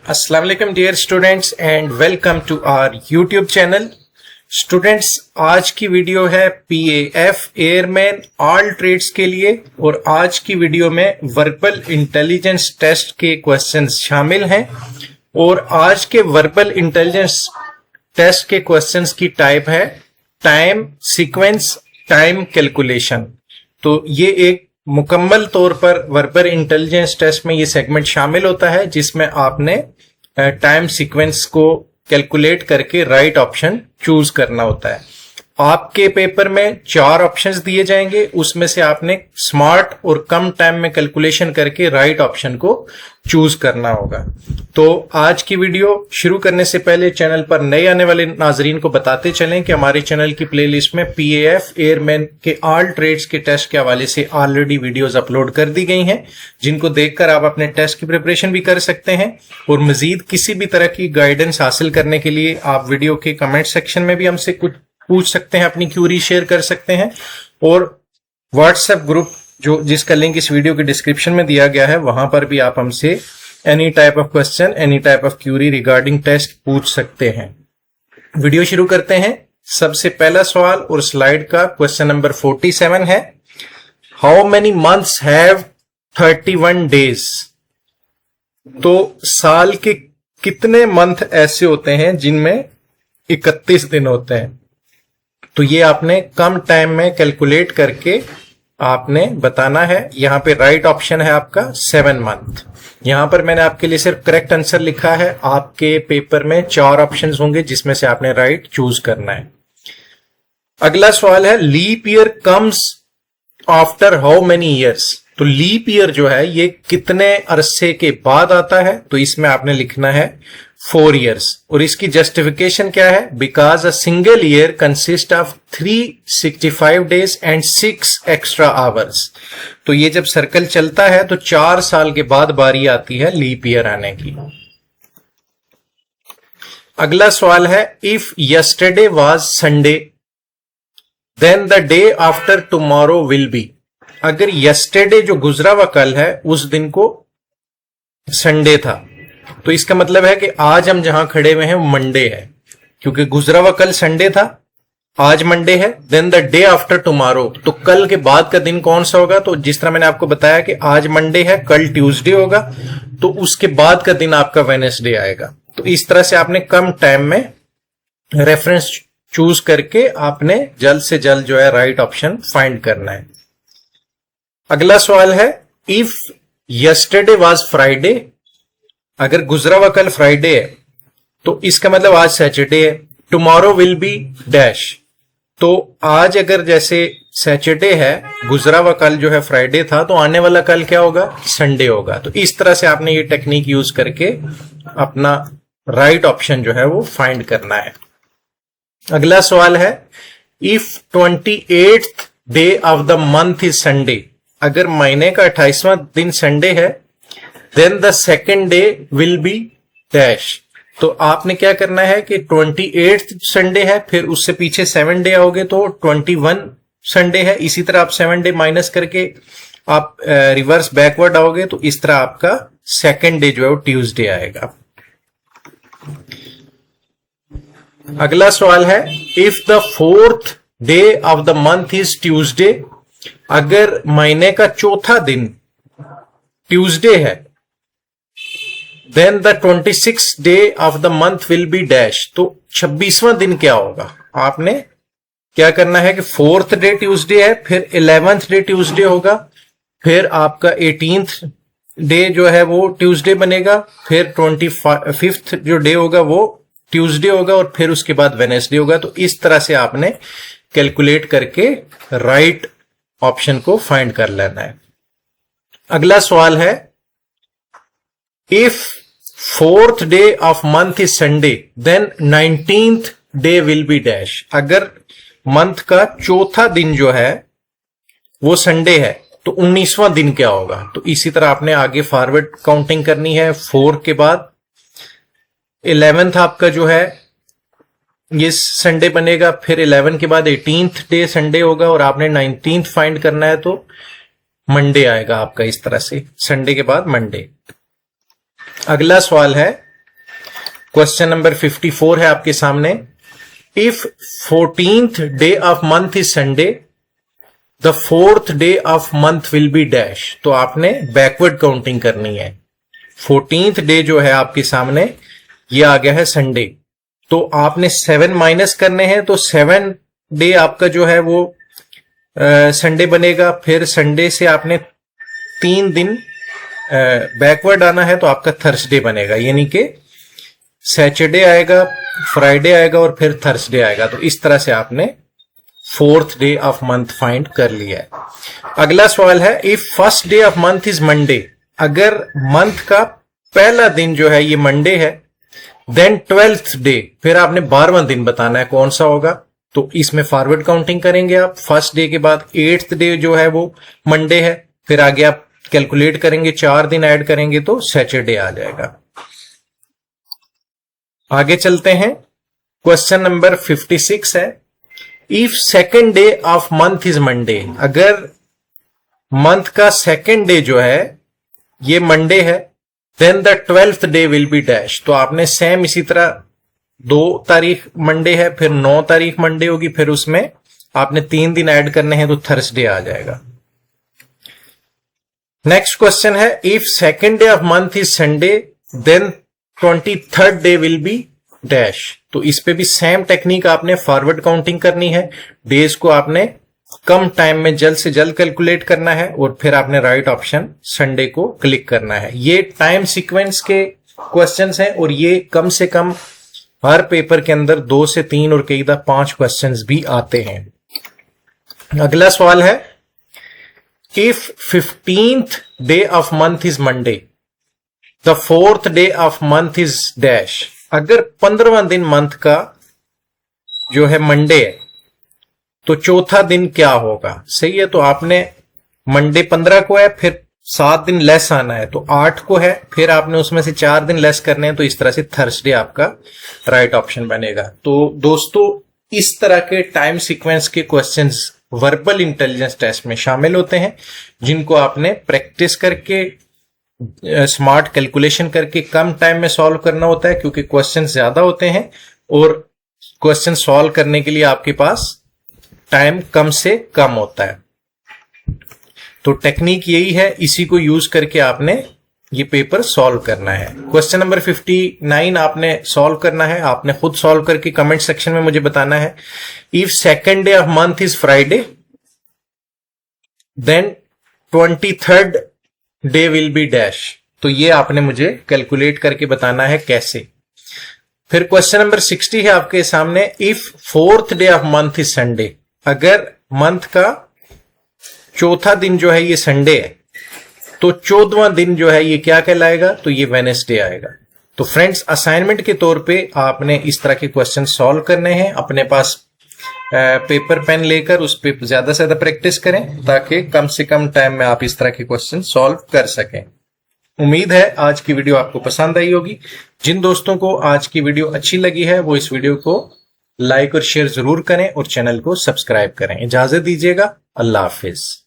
अस्सलाम वालेकुम dear students and welcome to our YouTube channel. Students, आज की वीडियो है पीएएफ एयरमैन ऑल ट्रेड्स के लिए और आज की वीडियो में वर्बल इंटेलिजेंस टेस्ट के क्वेश्चंस शामिल हैं और आज के वर्बल इंटेलिजेंस टेस्ट के क्वेश्चंस की टाइप है टाइम सीक्वेंस टाइम कैलकुलेशन। तो ये एक मुकम्मल तौर पर वर्बल इंटेलिजेंस टेस्ट में ये सेगमेंट शामिल होता है जिसमें आपने टाइम सीक्वेंस को कैलकुलेट करके राइट ऑप्शन चूज करना होता है। आपके पेपर में 4 ऑप्शंस दिए जाएंगे, उसमें से आपने स्मार्ट और कम टाइम में कैलकुलेशन करके राइट ऑप्शन को चूज करना होगा। तो आज की वीडियो शुरू करने से पहले चैनल पर नए आने वाले नाजरीन को बताते चलें कि हमारे चैनल की प्लेलिस्ट में पीएएफ एयरमैन के ऑल ट्रेड्स के टेस्ट के हवाले से ऑलरेडी वीडियोस अपलोड कर दी गई हैं, जिनको देखकर आप अपने टेस्ट की प्रिपरेशन भी कर सकते हैं। और मजीद किसी भी तरह की गाइडेंस हासिल करने के लिए आप वीडियो के कमेंट सेक्शन में भी हमसे कुछ पूछ सकते हैं, अपनी क्यूरी शेयर कर सकते हैं और व्हाट्सएप ग्रुप जिसका लिंक इस वीडियो के डिस्क्रिप्शन में दिया गया है वहां पर भी आप हमसे any type of question any type of query regarding test पूछ सकते हैं। वीडियो शुरू करते हैं। सबसे पहला सवाल और स्लाइड का क्वेश्चन नंबर 47 है, how many months have 31 days. तो साल के कितने मंथ ऐसे होते हैं जिनमें 31 दिन होते हैं। तो ये आपने कम टाइम में कैलकुलेट करके आपने बताना है। यहां पे राइट ऑप्शन है आपका 7 मंथ। यहां पर मैंने आपके लिए सिर्फ करेक्ट आंसर लिखा है। आपके पेपर में 4 ऑप्शंस होंगे जिसमें से आपने राइट चूज करना है। अगला सवाल है, leap year comes after how many years. तो लीप ईयर जो है ये कितने अरसे के बाद आता है। तो इसमें आपने लिखना है 4 ईयर्स और इसकी जस्टिफिकेशन क्या है, because a single year consist of 365 days and 6 extra hours. तो ये जब सर्कल चलता है तो 4 साल के बाद बारी आती है लीप ईयर आने की। अगला सवाल है, if yesterday was Sunday then the day after tomorrow will be. अगर यस्टरडे जो गुजरा हुआ कल है उस दिन को संडे था तो इसका मतलब है कि आज हम जहां खड़े हुए हैं वो मंडे है, क्योंकि गुजरा हुआ कल संडे था, आज मंडे है। Then the day after tomorrow, तो कल के बाद का दिन कौन सा होगा। तो जिस तरह मैंने आपको बताया कि आज मंडे है, कल ट्यूसडे होगा, तो उसके बाद का दिन आपका वेडनेसडे आएगा। तो इस तरह से आपने कम टाइम में रेफरेंस चूज करके आपने जल्द से जल्द जो है राइट ऑप्शन फाइंड करना है। अगला सवाल है, इफ यस्टरडे वाज फ्राइडे। अगर गुजरा हुआ कल फ्राइडे है तो इसका मतलब आज सैटरडे है। Tomorrow will be dash. तो आज अगर जैसे सैटरडे है, गुजरा हुआ कल जो है फ्राइडे था, तो आने वाला कल क्या होगा, संडे होगा। तो इस तरह से आपने ये टेक्निक यूज करके अपना राइट ऑप्शन जो है वो फाइंड करना है। अगला सवाल है, if 28th day of the month is Sunday. अगर महीने का 28वां दिन संडे है, then the second day will be dash. तो आपने क्या करना है कि 28th संडे है, फिर उससे पीछे 7 डे आओगे तो 21 संडे है। इसी तरह आप 7 डे माइनस करके आप रिवर्स बैकवर्ड आओगे तो इस तरह आपका सेकेंड डे जो है वो ट्यूसडे आएगा। अगला सवाल है, if the 4th day of the month is Tuesday. अगर महीने का चौथा दिन ट्यूसडे है, then the 26th day of the month will be dash. तो 26वां दिन क्या होगा। आपने क्या करना है कि 4th डे ट्यूसडे है, फिर 11th डे ट्यूसडे होगा, फिर आपका 18th डे जो है वो ट्यूसडे बनेगा, फिर 25th जो डे होगा वो ट्यूसडे होगा और फिर उसके बाद वेडनेसडे होगा। तो इस तरह से आपने कैलकुलेट करके राइट ऑप्शन को फाइंड कर लेना है। अगला सवाल है, if 4th day of month is Sunday then 19th day will be dash. अगर मंथ का चौथा दिन जो है वो संडे है तो 19वां दिन क्या होगा। तो इसी तरह आपने आगे फॉरवर्ड काउंटिंग करनी है। 4 के बाद 11th आपका जो है ये संडे बनेगा, फिर 11 के बाद 18th डे संडे होगा और आपने 19th फाइंड करना है तो मंडे आएगा आपका। इस तरह से संडे के बाद मंडे। अगला सवाल है, क्वेश्चन नंबर 54 है आपके सामने। If 14th day of month is Sunday, the 4th day of month will be dash. तो आपने बैकवर्ड काउंटिंग करनी है। 14th डे जो है आपके सामने ये आ गया है संडे, तो आपने 7 माइनस करने हैं, तो 7 डे आपका जो है वो संडे बनेगा। फिर संडे से आपने 3 दिन बैकवर्ड आना है, तो आपका थर्सडे बनेगा, यानी कि सैटरडे आएगा, फ्राइडे आएगा और फिर थर्सडे आएगा। तो इस तरह से आपने 4th day of month find कर लिया है। अगला सवाल है, if first day of month is Monday, अगर मंथ का पहला दिन जो है ये मंडे है, देन 12th डे, फिर आपने 12वां दिन बताना है कौन सा होगा। तो इसमें फॉरवर्ड काउंटिंग करेंगे आप। फर्स्ट डे के बाद 8th डे जो है वो मंडे है, फिर आगे आप कैलकुलेट करेंगे, 4 दिन ऐड करेंगे तो सैटरडे आ जाएगा। आगे चलते हैं। क्वेश्चन नंबर 56 है, if second day of month is Monday, अगर मंथ का सेकेंड डे जो है ये मंडे है, then the 12th day will be dash. तो आपने सेम इसी तरह 2 तारीख मंडे है, फिर 9 तारीख मंडे होगी, फिर उसमें आपने 3 दिन ऐड करने हैं, तो थर्सडे आ जाएगा। नेक्स्ट क्वेश्चन है, if second day of month is Sunday, then 23rd day will be dash. तो इस पे भी सेम टेक्निक आपने फॉरवर्ड काउंटिंग करनी है। डेज को आपने कम टाइम में जल्द से जल्द कैलकुलेट करना है और फिर आपने राइट ऑप्शन संडे को क्लिक करना है। ये टाइम सीक्वेंस के क्वेश्चंस हैं और ये कम से कम हर पेपर के अंदर 2 से 3 और कई बार 5 क्वेश्चंस भी आते हैं। अगला सवाल है, if 15th day of month is Monday, the 4th day of month is dash. अगर 15वां दिन मंथ का जो है मंडे है, तो चौथा दिन क्या होगा? सही है, तो आपने मंडे 15 को है, फिर 7 दिन लेस आना है, तो 8 को है, फिर आपने उसमें से 4 दिन लेस करने हैं, तो इस तरह से थर्सडे आपका राइट ऑप्शन बनेगा। तो दोस्तों, इस तरह के टाइम सीक्वेंस के क्वेश्चंस वर्बल इंटेलिजेंस टेस्ट में शामिल होते हैं, जिनको आपने प्रैक्टिस करके स्मार्ट कैलकुलेशन करके कम टाइम में सॉल्व करना होता है, क्योंकि क्वेश्चन ज्यादा होते हैं और क्वेश्चन सॉल्व करने के लिए आपके पास टाइम कम से कम होता है। तो टेक्निक यही है, इसी को यूज करके आपने ये पेपर सॉल्व करना है। क्वेश्चन नंबर 59 आपने सॉल्व करना है, आपने खुद सॉल्व करके कमेंट सेक्शन में मुझे बताना है। If second day of month is Friday, then 23rd day will be dash. तो ये आपने मुझे कैलकुलेट करके बताना है कैसे। फिर क्वेश्चन नंबर 60 है आपके सामने, if 4th day of month is Sunday, अगर मंथ का चौथा दिन जो है ये संडे है, तो 14वां दिन जो है ये क्या कहलाएगा? तो ये वेडनेसडे आएगा। तो फ्रेंड्स, असाइनमेंट के तौर पे आपने इस तरह के क्वेश्चन सॉल्व करने हैं। अपने पास पेपर पेन लेकर उस पे ज्यादा से ज्यादा प्रैक्टिस करें, ताकि कम से कम टाइम में आप इस तरह के क्वेश्चन सॉल्व कर सकें। उम्मीद है आज की वीडियो आपको पसंद आई होगी। जिन दोस्तों को आज की वीडियो अच्छी लगी है, वो इस वीडियो को लाइक और शेयर जरूर करें और चैनल को सब्सक्राइब करें। इजाजत दीजिएगा, अल्लाह हाफिज।